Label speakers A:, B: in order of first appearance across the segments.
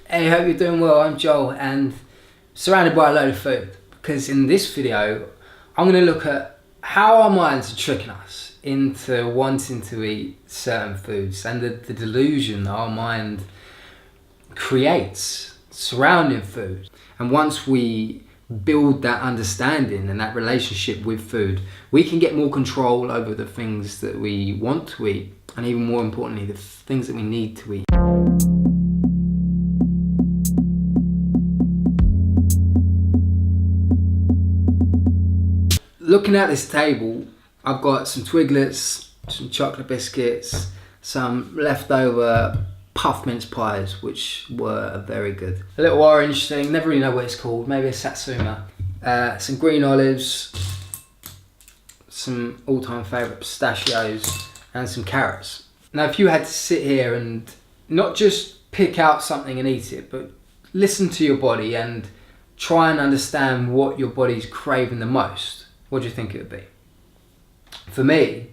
A: Hey, hope you're doing well. I'm Joel and surrounded by a load of food, because in this video I'm going to look at how our minds are tricking us into wanting to eat certain foods and the delusion that our mind creates surrounding food. And once we build that understanding and that relationship with food, we can get more control over the things that we want to eat, and even more importantly, the things that we need to eat. Looking at this table, I've got some Twiglets, some chocolate biscuits, some leftover puff mince pies, which were very good. A little orange thing, never really know what it's called, maybe a satsuma. Some green olives, some all-time favourite pistachios, and some carrots. Now, if you had to sit here and not just pick out something and eat it, but listen to your body and try and understand what your body's craving the most, what do you think it would be? For me,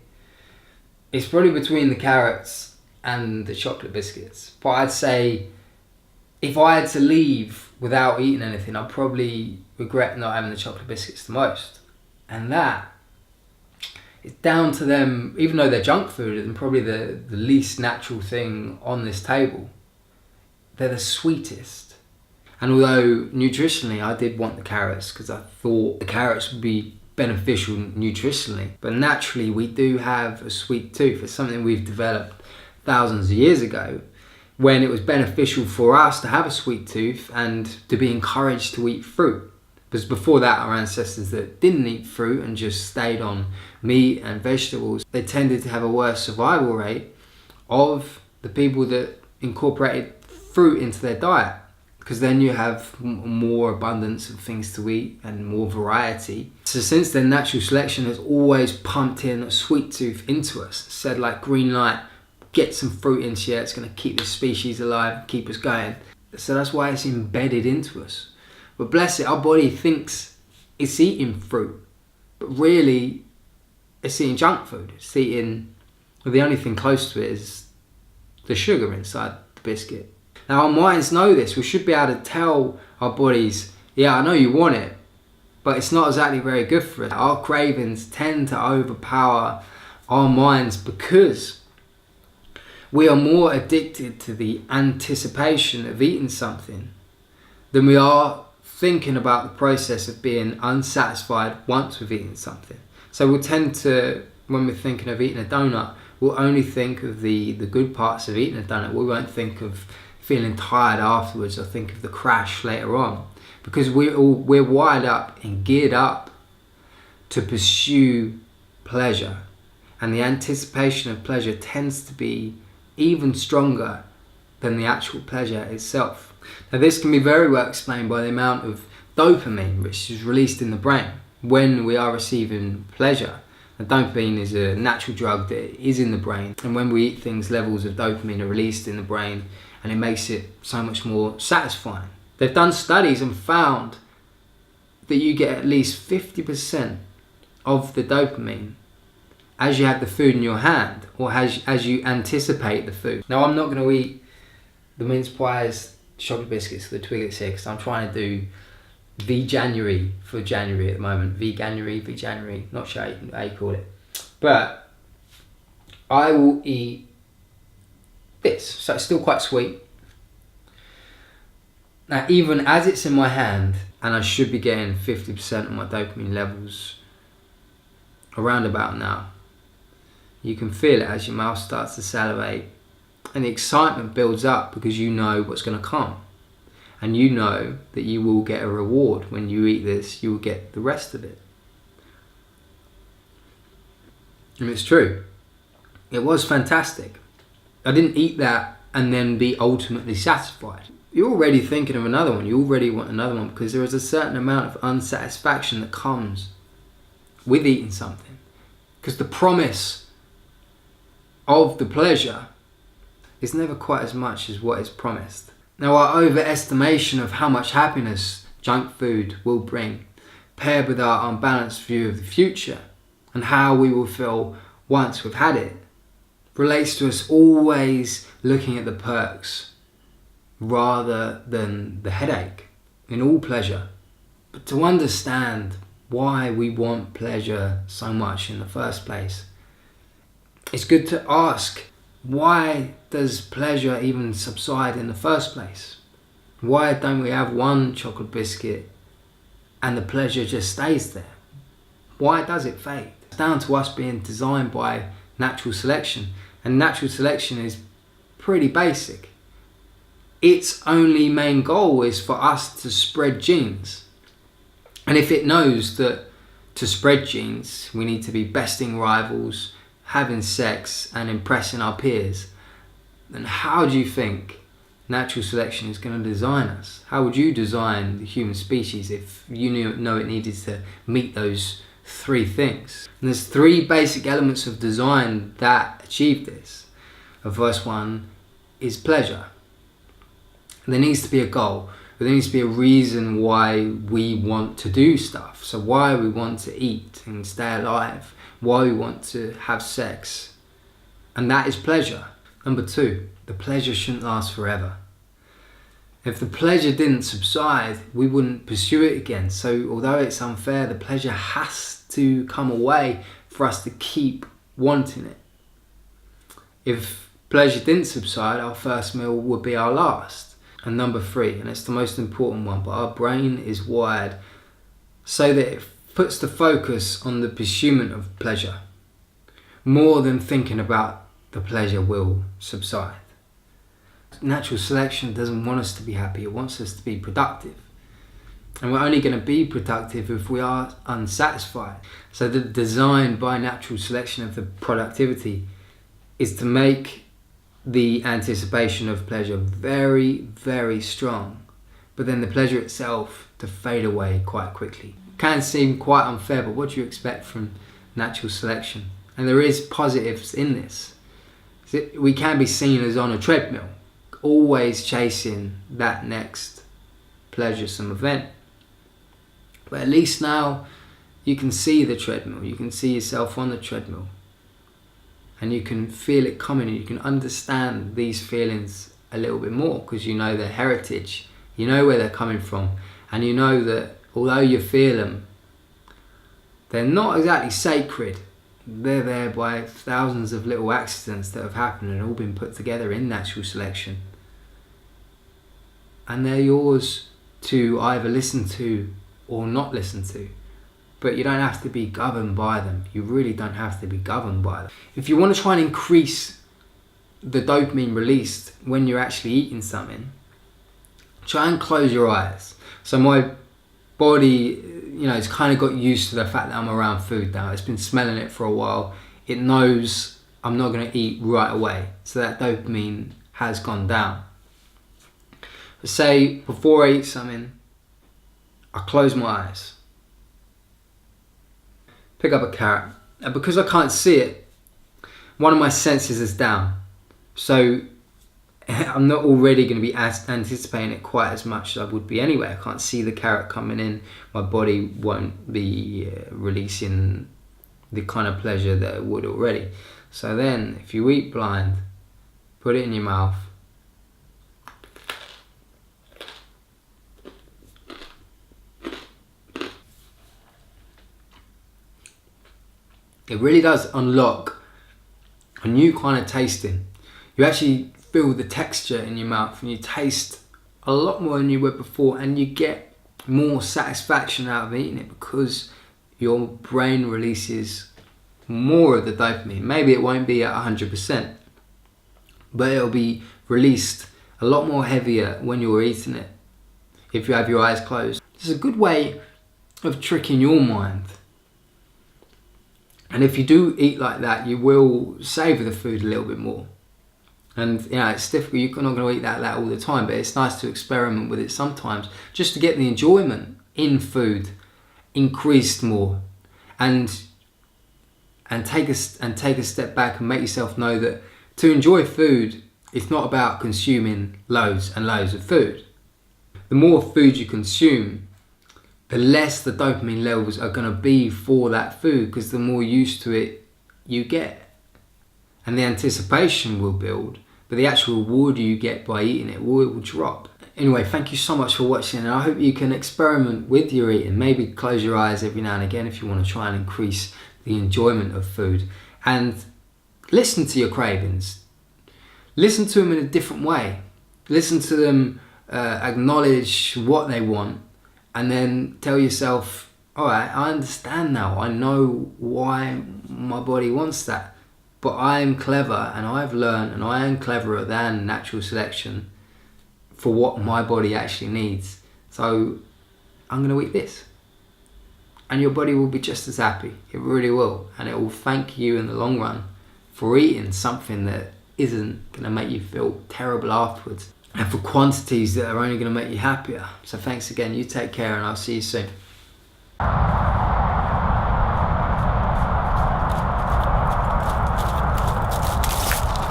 A: it's probably between the carrots and the chocolate biscuits. But I'd say if I had to leave without eating anything, I'd probably regret not having the chocolate biscuits the most. And that is down to them, even though they're junk food and probably the least natural thing on this table, they're the sweetest. And although nutritionally I did want the carrots because I thought the carrots would be beneficial nutritionally, but naturally we do have a sweet tooth. It's something we've developed thousands of years ago, when it was beneficial for us to have a sweet tooth and to be encouraged to eat fruit. Because before that, our ancestors that didn't eat fruit and just stayed on meat and vegetables, they tended to have a worse survival rate of the people that incorporated fruit into their diet, because then you have more abundance of things to eat and more variety. So since then, natural selection has always pumped in a sweet tooth into us. It said, like, green light, get some fruit into you, it's going to keep the species alive, keep us going. So that's why it's embedded into us. But bless it, our body thinks it's eating fruit, but really it's eating junk food. It's eating, well, the only thing close to it is the sugar inside the biscuit. Now, our minds know this. We should be able to tell our bodies, yeah, I know you want it, but it's not exactly very good for us. Our cravings tend to overpower our minds because we are more addicted to the anticipation of eating something than we are thinking about the process of being unsatisfied once we've eaten something. So we'll tend to, when we're thinking of eating a donut, we'll only think of the good parts of eating a donut. We won't think of feeling tired afterwards or think of the crash later on, because we're wired up and geared up to pursue pleasure, and the anticipation of pleasure tends to be even stronger than the actual pleasure itself. Now, this can be very well explained by the amount of dopamine which is released in the brain when we are receiving pleasure. And dopamine is a natural drug that is in the brain, and when we eat things, levels of dopamine are released in the brain, and it makes it so much more satisfying. They've done studies and found that you get at least 50% of the dopamine as you have the food in your hand, or as you anticipate the food. Now, I'm not going to eat the mince pies, chocolate biscuits, the Twiglets here, because I'm trying to do January for January at the moment. Veganuary, not sure how you call it. But I will eat this, so it's still quite sweet. Now, even as it's in my hand, and I should be getting 50% of my dopamine levels around about now, you can feel it as your mouth starts to salivate, and the excitement builds up because you know what's going to come, and you know that you will get a reward when you eat this. You will get the rest of it. And it's true, it was fantastic. I didn't eat that and then be ultimately satisfied. You're already thinking of another one. You already want another one, because there is a certain amount of unsatisfaction that comes with eating something, because the promise of the pleasure is never quite as much as what is promised. Now, our overestimation of how much happiness junk food will bring, paired with our unbalanced view of the future and how we will feel once we've had it, relates to us always looking at the perks rather than the headache in all pleasure. But to understand why we want pleasure so much in the first place, it's good to ask, why does pleasure even subside in the first place? Why don't we have one chocolate biscuit and the pleasure just stays there? Why does it fade? It's down to us being designed by natural selection, and natural selection is pretty basic. Its only main goal is for us to spread genes. And if it knows that to spread genes we need to be besting rivals, having sex and impressing our peers, then how do you think natural selection is going to design us? How would you design the human species if you know it needed to meet those three things? And there's three basic elements of design that achieve this. The first one is pleasure. There needs to be a goal. There needs to be a reason why we want to do stuff. So why we want to eat and stay alive, why we want to have sex. And that is pleasure. Number two, the pleasure shouldn't last forever. If the pleasure didn't subside, we wouldn't pursue it again. So although it's unfair, the pleasure has to come away for us to keep wanting it. If pleasure didn't subside, our first meal would be our last. And number three, and it's the most important one, but our brain is wired so that it puts the focus on the pursuit of pleasure more than thinking about the pleasure will subside. Natural selection doesn't want us to be happy, it wants us to be productive. And we're only going to be productive if we are unsatisfied. So the design by natural selection of the productivity is to make the anticipation of pleasure very, very strong, but then the pleasure itself to fade away quite quickly. It can seem quite unfair, but what do you expect from natural selection? And there is positives in this. We can be seen as on a treadmill, always chasing that next pleasuresome event. But at least now you can see the treadmill, you can see yourself on the treadmill. And you can feel it coming, and you can understand these feelings a little bit more because you know their heritage, you know where they're coming from, and you know that although you feel them, they're not exactly sacred. They're there by thousands of little accidents that have happened and all been put together in natural selection. And they're yours to either listen to or not listen to. But you don't have to be governed by them. You really don't have to be governed by them. If you want to try and increase the dopamine released when you're actually eating something, try and close your eyes. So my body, it's kind of got used to the fact that I'm around food now. It's been smelling it for a while. It knows I'm not going to eat right away. So that dopamine has gone down. But say before I eat something, I close my eyes. Pick up a carrot, and because I can't see it, one of my senses is down, so I'm not already going to be anticipating it quite as much as I would be anyway. I can't see the carrot coming in, my body won't be releasing the kind of pleasure that it would already. So then if you eat blind, put it in your mouth, it really does unlock a new kind of tasting. You actually feel the texture in your mouth and you taste a lot more than you would before, and you get more satisfaction out of eating it because your brain releases more of the dopamine. Maybe it won't be at 100%, but it'll be released a lot more heavier when you're eating it if you have your eyes closed. It's a good way of tricking your mind. And if you do eat like that, you will savour the food a little bit more. And it's difficult, you're not going to eat that all the time, but it's nice to experiment with it sometimes just to get the enjoyment in food increased more. And take a step back and make yourself know that to enjoy food, it's not about consuming loads and loads of food. The more food you consume, the less the dopamine levels are going to be for that food, because the more used to it you get. And the anticipation will build, but the actual reward you get by eating it will drop. Anyway, thank you so much for watching, and I hope you can experiment with your eating. Maybe close your eyes every now and again if you want to try and increase the enjoyment of food, and listen to your cravings. Listen to them in a different way. Listen to them, acknowledge what they want, and then tell yourself, all right, I understand now. I know why my body wants that, but I am clever, and I've learned, and I am cleverer than natural selection for what my body actually needs. So I'm going to eat this. And your body will be just as happy. It really will. And it will thank you in the long run for eating something that isn't going to make you feel terrible afterwards, and for quantities that are only going to make you happier. So thanks again. You take care, and I'll see you soon.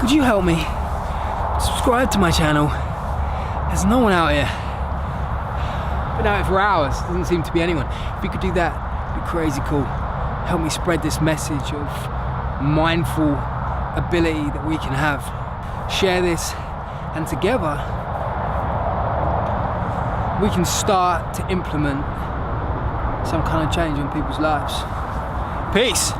A: Could you help me? Subscribe to my channel. There's no one out here. Been out here for hours. Doesn't seem to be anyone. If you could do that, it'd be crazy cool. Help me spread this message of mindful ability that we can have. Share this, and together we can start to implement some kind of change in people's lives. Peace.